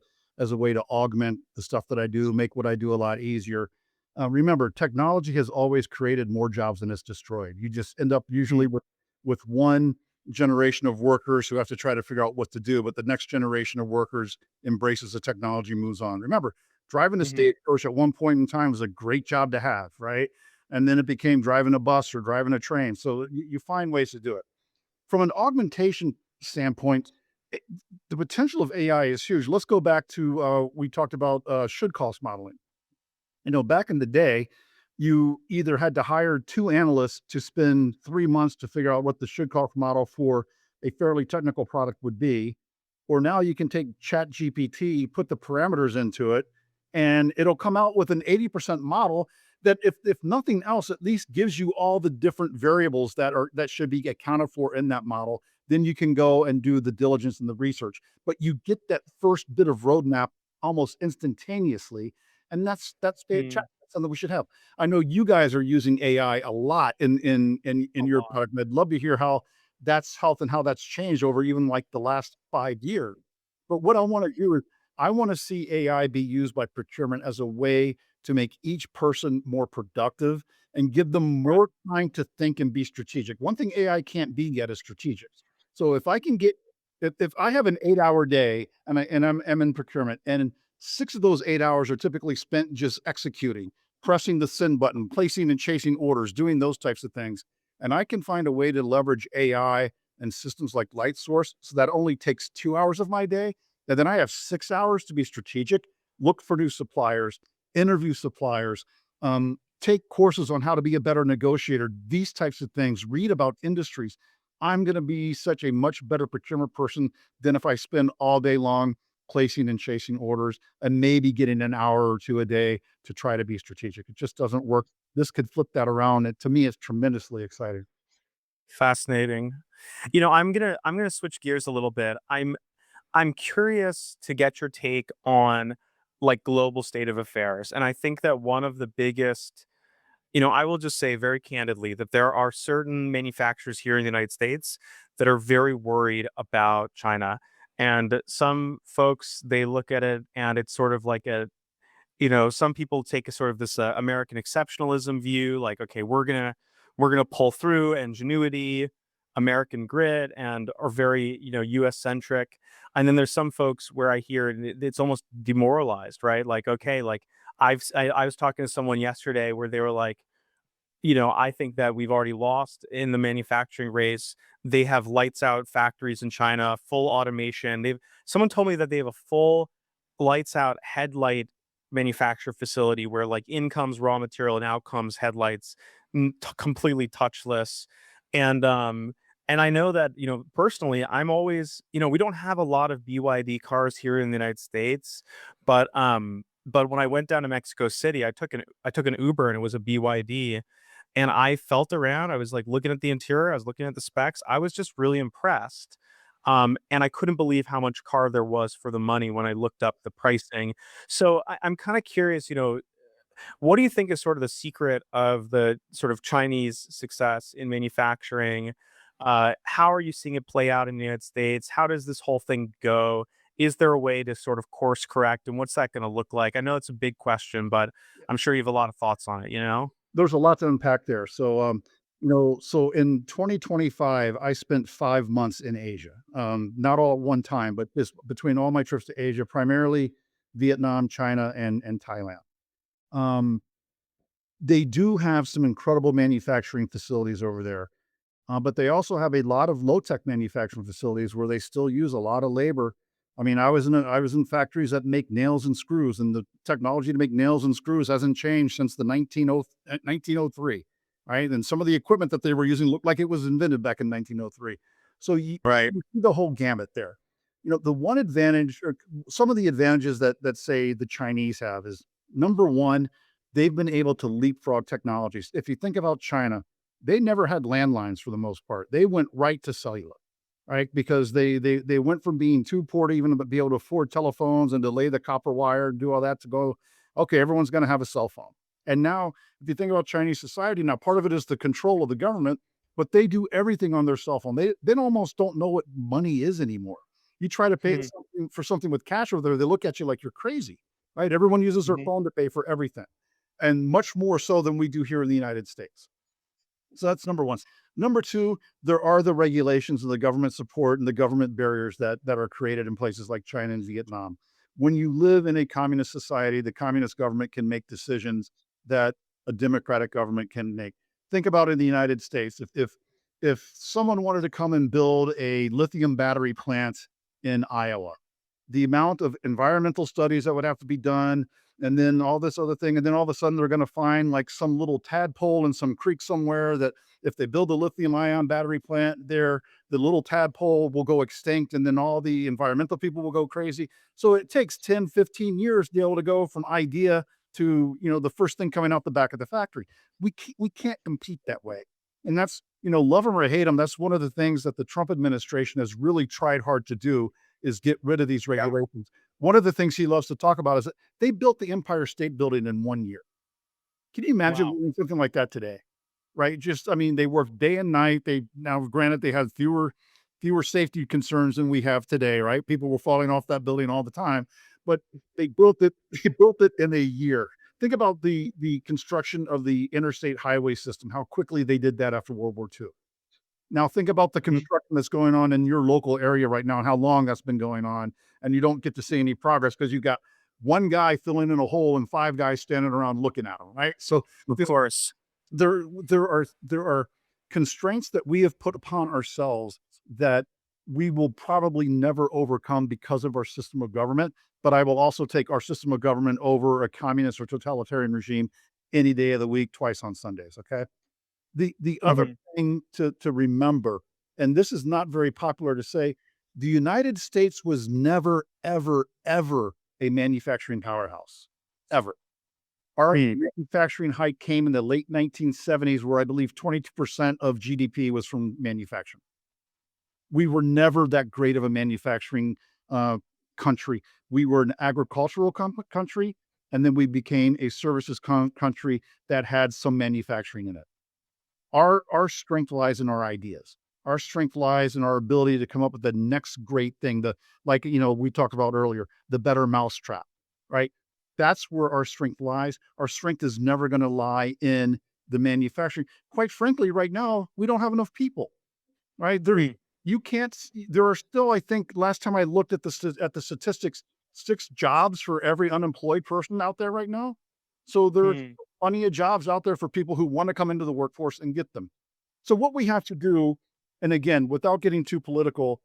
way to augment the stuff that I do, make what I do a lot easier. Remember, technology has always created more jobs than it's destroyed. You just end up usually Mm, with one generation of workers who have to try to figure out what to do, but the next generation of workers embraces the technology, moves on. Remember, driving a mhm. stagecoach at one point in time was a great job to have, right? And then it became driving a bus or driving a train. So you find ways to do it. From an augmentation standpoint, it, the potential of AI is huge. Let's go back to we talked about should cost modeling. Back in the day, you either had to hire two analysts to spend 3 months to figure out what the should cost model for a fairly technical product would be, or now you can take Chat GPT, put the parameters into it, and it'll come out with an 80% model that, if nothing else, at least gives you all the different variables that should be accounted for in that model. Then you can go and do the diligence and the research. But you get that first bit of roadmap almost instantaneously, and Mm, something we should have. I know you guys are using AI a lot in a your lot. product, and I'd love to hear how that's changed over even like the last 5 years. But what I want to do is I want to see AI be used by procurement as a way to make each person more productive and give them Right. more time to think and be strategic. One thing AI can't be yet is strategic. So if I can get if I have an 8-hour day and I'm in procurement, and 6 of those 8 hours are typically spent just executing, pressing the send button, placing and chasing orders, doing those types of things. And I can find a way to leverage AI and systems like Lightsource so that only takes 2 hours of my day. And then I have 6 hours to be strategic, look for new suppliers, interview suppliers, take courses on how to be a better negotiator, these types of things, read about industries. I'm going to be such a much better procurement person than if I spend all day long placing and chasing orders and maybe getting an hour or two a day to try to be strategic. It just doesn't work. This could flip that around. And to me, it's tremendously exciting. Fascinating. I'm gonna switch gears a little bit. I'm curious to get your take on like global state of affairs. And I think that one of the biggest, I will just say very candidly that there are certain manufacturers here in the United States that are very worried about China. And some folks, they look at it and it's sort of like some people take a sort of this American exceptionalism view, like, okay, we're gonna pull through ingenuity, American grit, and are very U.S. centric. And then there's some folks where I hear it's almost demoralized, right? Like, okay, like I was talking to someone yesterday where they were like, I think that we've already lost in the manufacturing race. They have lights out factories in China, full automation. Someone told me that they have a full lights out headlight manufacture facility where like in comes raw material and out comes headlights, completely touchless. And and I know that, personally, I'm always, we don't have a lot of BYD cars here in the United States, but when I went down to Mexico City, I took an Uber and it was a BYD, and I felt around, I was, like, looking at the interior, I was looking at the specs, I was just really impressed, and I couldn't believe how much car there was for the money when I looked up the pricing. So I'm kinda curious, What do you think is sort of the secret of the sort of Chinese success in manufacturing? How are you seeing it play out in the United States? How does this whole thing go? Is there a way to sort of course correct, and what's that going to look like? I know it's a big question, but I'm sure you have a lot of thoughts on it, you know? There's a lot to unpack there. So in 2025, I spent 5 months in Asia. Not all at one time, but just between all my trips to Asia, primarily Vietnam, China, and Thailand. Um, they do have some incredible manufacturing facilities over there. But they also have a lot of low tech manufacturing facilities where they still use a lot of labor. I mean, I was in factories that make nails and screws, and the technology to make nails and screws hasn't changed since the 1903, right? And some of the equipment that they were using looked like it was invented back in 1903. So Right. you see the whole gamut there. The one advantage, or some of the advantages that say the Chinese have is number one, they've been able to leapfrog technologies. If you think about China, they never had landlines for the most part. They went right to cellular, right? Because they went from being too poor to even be able to afford telephones and to lay the copper wire and do all that to go, okay, everyone's going to have a cell phone. And now, if you think about Chinese society, now part of it is the control of the government, but they do everything on their cell phone. They almost don't know what money is anymore. You try to pay Mhm, something for something with cash over there, they look at you like you're crazy, right? Everyone uses their mhm, phone to pay for everything, and much more so than we do here in the United States. So that's number one. Number two, there are the regulations and the government support and the government barriers that are created in places like China and Vietnam. When you live in a communist society, the communist government can make decisions that a democratic government can make. Think about in the United States, if someone wanted to come and build a lithium battery plant in Iowa, the amount of environmental studies that would have to be done, and then all this other thing, and then all of a sudden they're going to find like some little tadpole in some creek somewhere that if they build a lithium ion battery plant there, the little tadpole will go extinct, and then all the environmental people will go crazy. So it takes 10, 15 years to be able to go from idea to the first thing coming out the back of the factory. We can't compete that way. And that's, love them or hate them, that's one of the things that the Trump administration has really tried hard to do, is get rid of these yeah, regulations. One of the things he loves to talk about is that they built the Empire State Building in 1 year. Can you imagine wow. doing something like that today? Right? Just, I mean, they worked day and night. They now, granted, they had fewer safety concerns than we have today. Right? People were falling off that building all the time, but they built it. They built it in a year. Think about the construction of the interstate highway system. How quickly they did that after World War II. Now think about the Mhm, construction that's going on in your local area right now and how long that's been going on, and you don't get to see any progress because you got one guy filling in a hole and five guys standing around looking at him, right? So of this, course. there are constraints that we have put upon ourselves that we will probably never overcome because of our system of government. But I will also take our system of government over a communist or totalitarian regime any day of the week, twice on Sundays. Okay. The other Mhm, thing to remember, and this is not very popular to say, the United States was never, ever, ever a manufacturing powerhouse, ever. Our mm, manufacturing hike came in the late 1970s, where I believe 22% of GDP was from manufacturing. We were never that great of a manufacturing uh, country. We were an agricultural country, and then we became a services country that had some manufacturing in it. Our strength lies in our ideas. Our strength lies in our ability to come up with the next great thing, the like, we talked about earlier, the better mousetrap, right? That's where our strength lies. Our strength is never going to lie in the manufacturing. Quite frankly, right now, we don't have enough people, right? mm, You can't there are still, I think last time I looked at the statistics, 6 jobs for every unemployed person out there right now. So there's mm, plenty of jobs out there for people who want to come into the workforce and get them. So what we have to do, and again, without getting too political,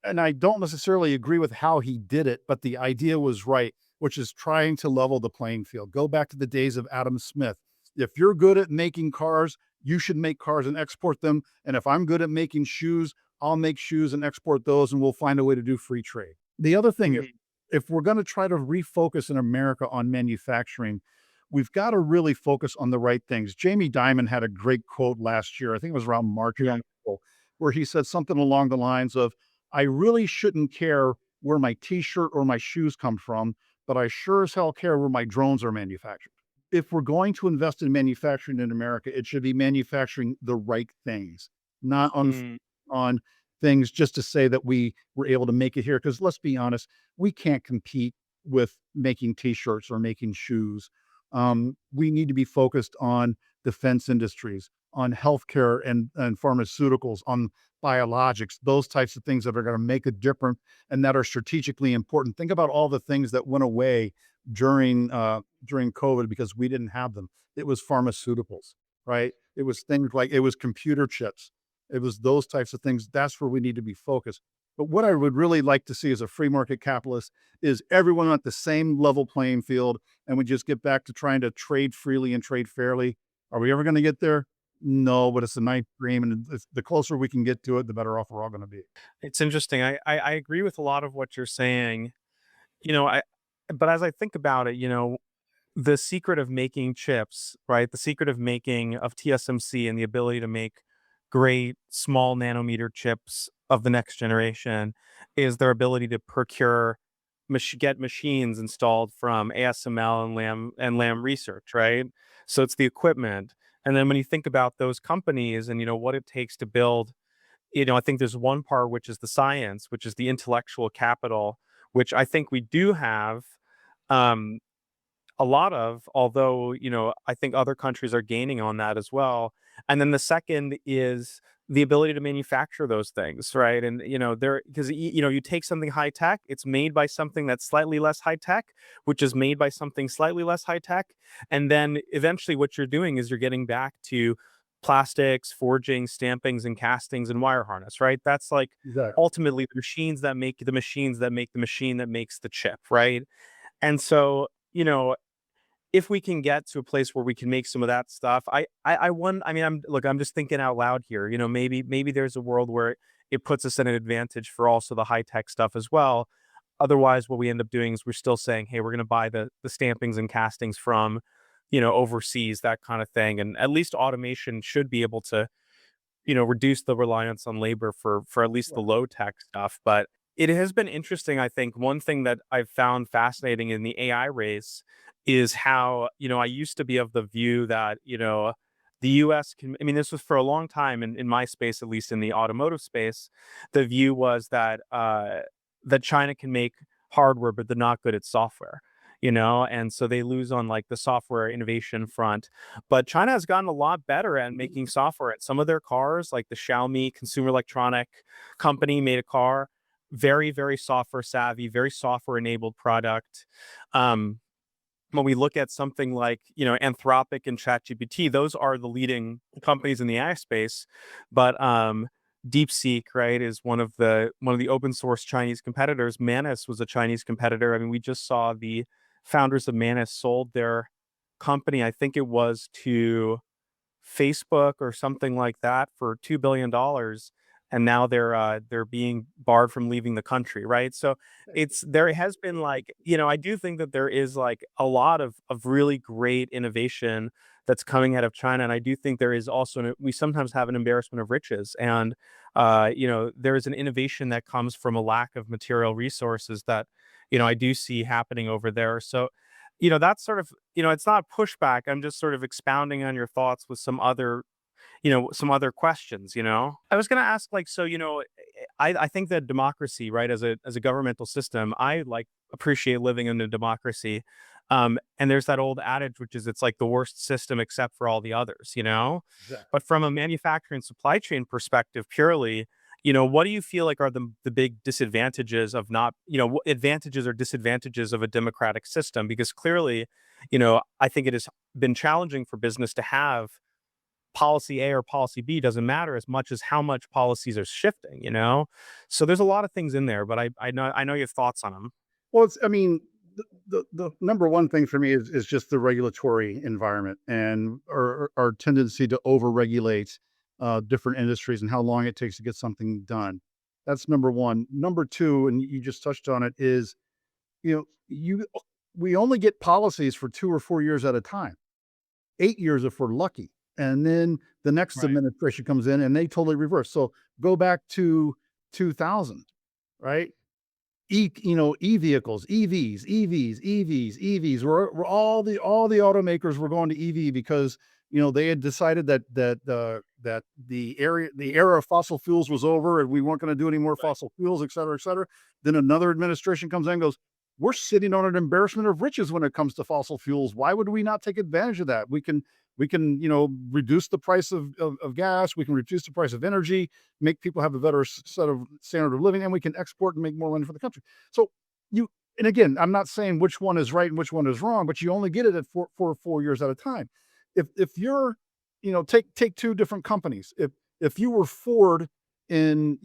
and I don't necessarily agree with how he did it, but the idea was right, which is trying to level the playing field. Go back to the days of Adam Smith. If you're good at making cars, you should make cars and export them. And if I'm good at making shoes, I'll make shoes and export those, and we'll find a way to do free trade. The other thing is, mhm, if we're going to try to refocus in America on manufacturing, we've got to really focus on the right things. Jamie Dimon had a great quote last year. I think it was around March or yeah, April, where he said something along the lines of, I really shouldn't care where my t-shirt or my shoes come from, but I sure as hell care where my drones are manufactured. if we're going to invest in manufacturing in America, it should be manufacturing the right things, not Mm, on things just to say that we were able to make it here. Because let's be honest, we can't compete with making T-shirts or making shoes. We need to be focused on defense industries, on healthcare and pharmaceuticals, on biologics, those types of things that are going to make a difference and that are strategically important. Think about all the things that went away during COVID because we didn't have them. It was pharmaceuticals, right? It was things like it was computer chips. It was those types of things. That's where we need to be focused. But what I would really like to see as a free market capitalist is everyone at the same level playing field, and we just get back to trying to trade freely and trade fairly. Are we ever going to get there? No, but it's a nice dream, and the closer we can get to it, the better off we're all going to be. it's interesting. I agree with a lot of what you're saying. You know, I but as I think about it, the secret of making chips, right? The secret of TSMC and the ability to make great small nanometer chips of the next generation is their ability to procure get machines installed from ASML and Lam Research, right? So it's the equipment. And then when you think about those companies and what it takes to build, I think there's one part which is the science, which is the intellectual capital, which I think we do have. Um, a lot of, although, I think other countries are gaining on that as well. And then the second is the ability to manufacture those things, right? And, there, because, you take something high tech, it's made by something that's slightly less high tech, which is made by something slightly less high tech. And then eventually what you're doing is you're getting back to plastics, forging, stampings, and castings and wire harness, right? That's like Exactly. ultimately the machines that make the machines that make the machine that makes the chip, right? And so, if we can get to a place where we can make some of that stuff, I mean, I'm just thinking out loud here. Maybe there's a world where it puts us at an advantage for also the high tech stuff as well. Otherwise, what we end up doing is we're still saying, hey, we're going to buy the stampings and castings from, overseas, that kind of thing. And at least automation should be able to reduce the reliance on labor for at least the Right. low tech stuff. But it has been interesting. I think one thing that I've found fascinating in the AI race is how, I used to be of the view that, the US can, I mean, this was for a long time in my space, at least in the automotive space, the view was that China can make hardware, but they're not good at software, and so they lose on like the software innovation front. But China has gotten a lot better at making software. At some of their cars, like the Xiaomi consumer electronic company made a car, very, very software savvy, very software enabled product. Um, when we look at something like, Anthropic and ChatGPT, those are the leading companies in the AI space. But DeepSeek, right, is one of the open source Chinese competitors. Manus was a Chinese competitor. I mean, we just saw the founders of Manus sold their company, I think it was to Facebook or something like that for $2 billion, and now they're being barred from leaving the country, right? So there has been like, I do think that there is like a lot of really great innovation that's coming out of China, and I do think there is also we sometimes have an embarrassment of riches, and there is an innovation that comes from a lack of material resources that I do see happening over there. So that's sort of, it's not pushback. I'm just sort of expounding on your thoughts with some other questions. I was going to ask, like, so, I think that democracy, right, as a governmental system, I like appreciate living in a democracy. And there's that old adage, which is it's like the worst system except for all the others. Exactly. But from a manufacturing supply chain perspective, purely, what do you feel like are the big disadvantages of not, advantages or disadvantages of a democratic system? Because clearly, I think it has been challenging for business to have policy A or policy B, doesn't matter as much as how much policies are shifting. So there's a lot of things in there, but I know you have thoughts on them. Well, I mean, the number one thing for me is just the regulatory environment and our tendency to overregulate different industries and how long it takes to get something done. That's number one. Number two, and you just touched on it, is you know you we only get policies for 2 or 4 years at a time. 8 years if we're lucky, and then the next Right. administration comes in and they totally reverse. So go back to 2000, right? e-vehicles, EVs. We're all the automakers were going to EV because they had decided that the era of fossil fuels was over and we weren't going to do any more Right. fossil fuels, et cetera, et cetera. Then another administration comes in and goes, "We're sitting on an embarrassment of riches when it comes to fossil fuels. Why would we not take advantage of that? We can reduce the price of gas. We can reduce the price of energy, make people have a better set of standard of living, and we can export and make more money for the country." So you and again, I'm not saying which one is right and which one is wrong, but you only get it at 4 years at a time. If you're, take two different companies. If you were Ford in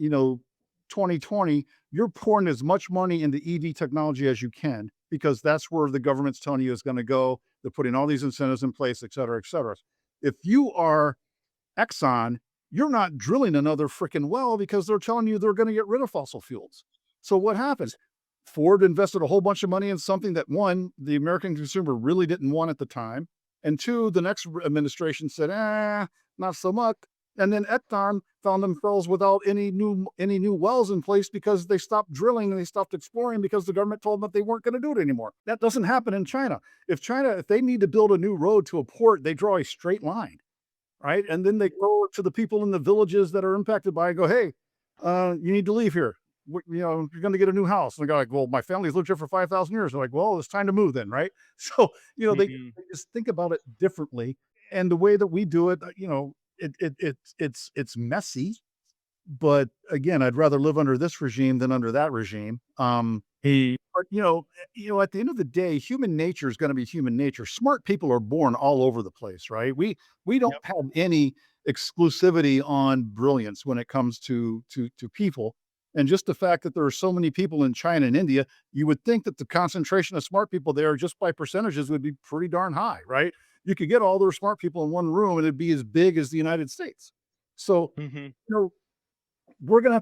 2020, you're pouring as much money into EV technology as you can because that's where the government's telling you is going to go. They're putting all these incentives in place, et cetera, et cetera. If you are Exxon, you're not drilling another freaking well because they're telling you they're going to get rid of fossil fuels. So what happens? Ford invested a whole bunch of money in something that one, the American consumer really didn't want at the time. And two, the next administration said, not so much. And then Exxon found themselves without any new wells in place because they stopped drilling and they stopped exploring because the government told them that they weren't going to do it anymore. That doesn't happen in China. If they need to build a new road to a port, they draw a straight line, right? And then they go to the people in the villages that are impacted by it, go, "Hey, you need to leave here. You're going to get a new house." And they go like, "Well, my family's lived here for 5,000 years." They're like, "Well, it's time to move then," right? So, Mhm. they just think about it differently. And the way that we do it, it's messy. But again, I'd rather live under this regime than under that regime. He But at the end of the day, human nature is going to be human nature. Smart people are born all over the place, right? We don't Yep. have any exclusivity on brilliance when it comes to people. And just the fact that there are so many people in China and India, you would think that the concentration of smart people there, just by percentages, would be pretty darn high, right? You could get all those smart people in one room, and it'd be as big as the United States. So, Mhm. you know,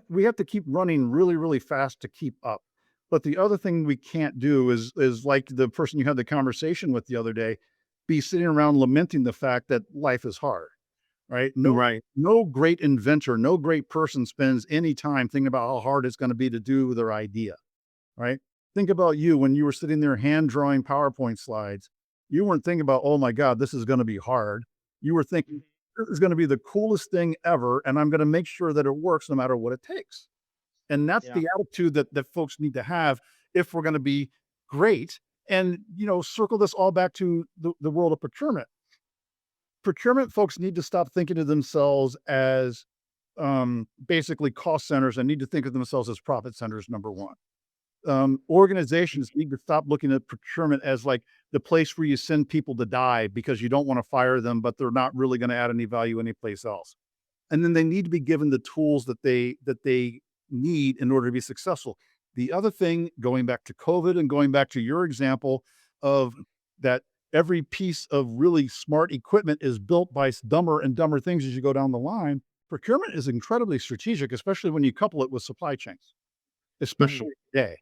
we have to keep running really, really fast to keep up. But the other thing we can't do is like the person you had the conversation with the other day, be sitting around lamenting the fact that life is hard, right? Right. No great inventor, no great person spends any time thinking about how hard it's going to be to do their idea, right? Think about you when you were sitting there hand drawing PowerPoint slides. You weren't thinking about, "Oh my God, this is going to be hard." You were thinking, "This is going to be the coolest thing ever, and I'm going to make sure that it works no matter what it takes." And that's Yeah. the attitude that folks need to have if we're going to be great. And circle this all back to the world of procurement. Procurement folks need to stop thinking of themselves as basically cost centers and need to think of themselves as profit centers. Number one, organizations need to stop looking at procurement as like the place where you send people to die because you don't want to fire them, but they're not really going to add any value anyplace else. And then they need to be given the tools that they need in order to be successful. The other thing, going back to COVID and going back to your example of that every piece of really smart equipment is built by dumber and dumber things as you go down the line. Procurement is incredibly strategic, especially when you couple it with supply chains, Mhm. especially today.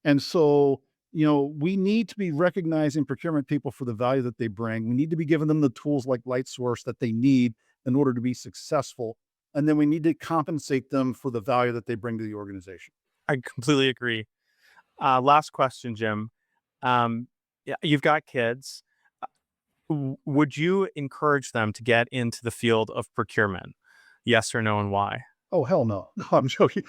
And so, we need to be recognizing procurement people for the value that they bring. We need to be giving them the tools like Light Source that they need in order to be successful. And then we need to compensate them for the value that they bring to the organization. I completely agree. Last question, Jim. Yeah, you've got kids. Would you encourage them to get into the field of procurement? Yes or no, and why? Oh, hell no. No, I'm joking.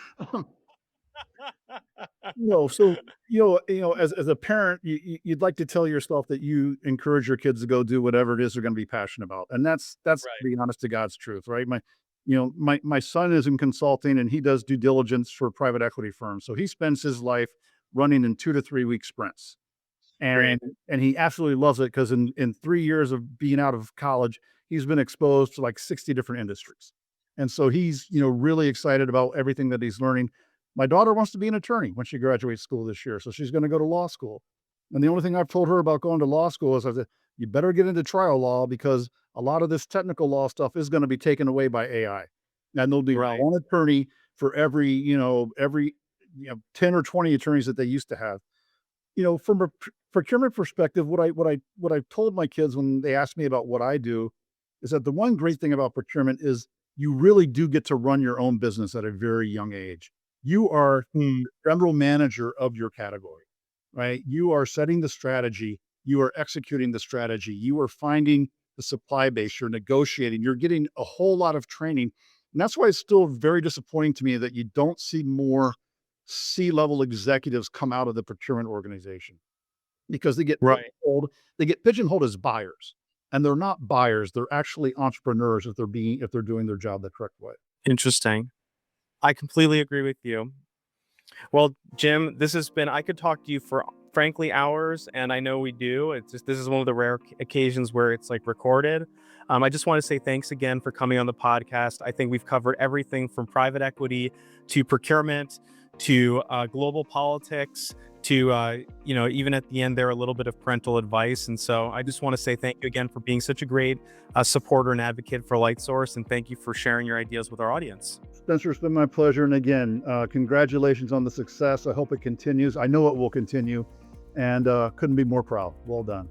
No, so as a parent, you'd like to tell yourself that you encourage your kids to go do whatever it is they're going to be passionate about, and that's Right. being honest to God's truth, right? My son is in consulting, and he does due diligence for private equity firms, so he spends his life running in 2 to 3 week sprints. Great. And he absolutely loves it because in 3 years of being out of college, he's been exposed to, like, 60 different industries. And so he's, really excited about everything that he's learning. My daughter wants to be an attorney when she graduates school this year, so she's gonna go to law school. And the only thing I've told her about going to law school is I said, "You better get into trial law because a lot of this technical law stuff is gonna be taken away by AI. And there'll be Right. one attorney for every 10 or 20 attorneys that they used to have." From a procurement perspective, what I told my kids when they asked me about what I do is that the one great thing about procurement is you really do get to run your own business at a very young age. You are Mm, the general manager of your category, right? You are setting the strategy. You are executing the strategy. You are finding the supply base. You're negotiating. You're getting a whole lot of training. And that's why it's still very disappointing to me that you don't see more C-level executives come out of the procurement organization because right. they get pigeonholed as buyers. And they're not buyers. They're actually entrepreneurs if they're doing their job the correct way. Interesting. I completely agree with you. Well, Jim, this has been, I could talk to you for frankly hours, and I know we do. It's just, this is one of the rare occasions where it's like recorded. I just want to say thanks again for coming on the podcast. I think we've covered everything from private equity to procurement to global politics to, even at the end there, a little bit of parental advice. And so I just want to say thank you again for being such a great supporter and advocate for LightSource. And thank you for sharing your ideas with our audience. Spencer, it's been my pleasure. And again, congratulations on the success. I hope it continues. I know it will continue and couldn't be more proud. Well done.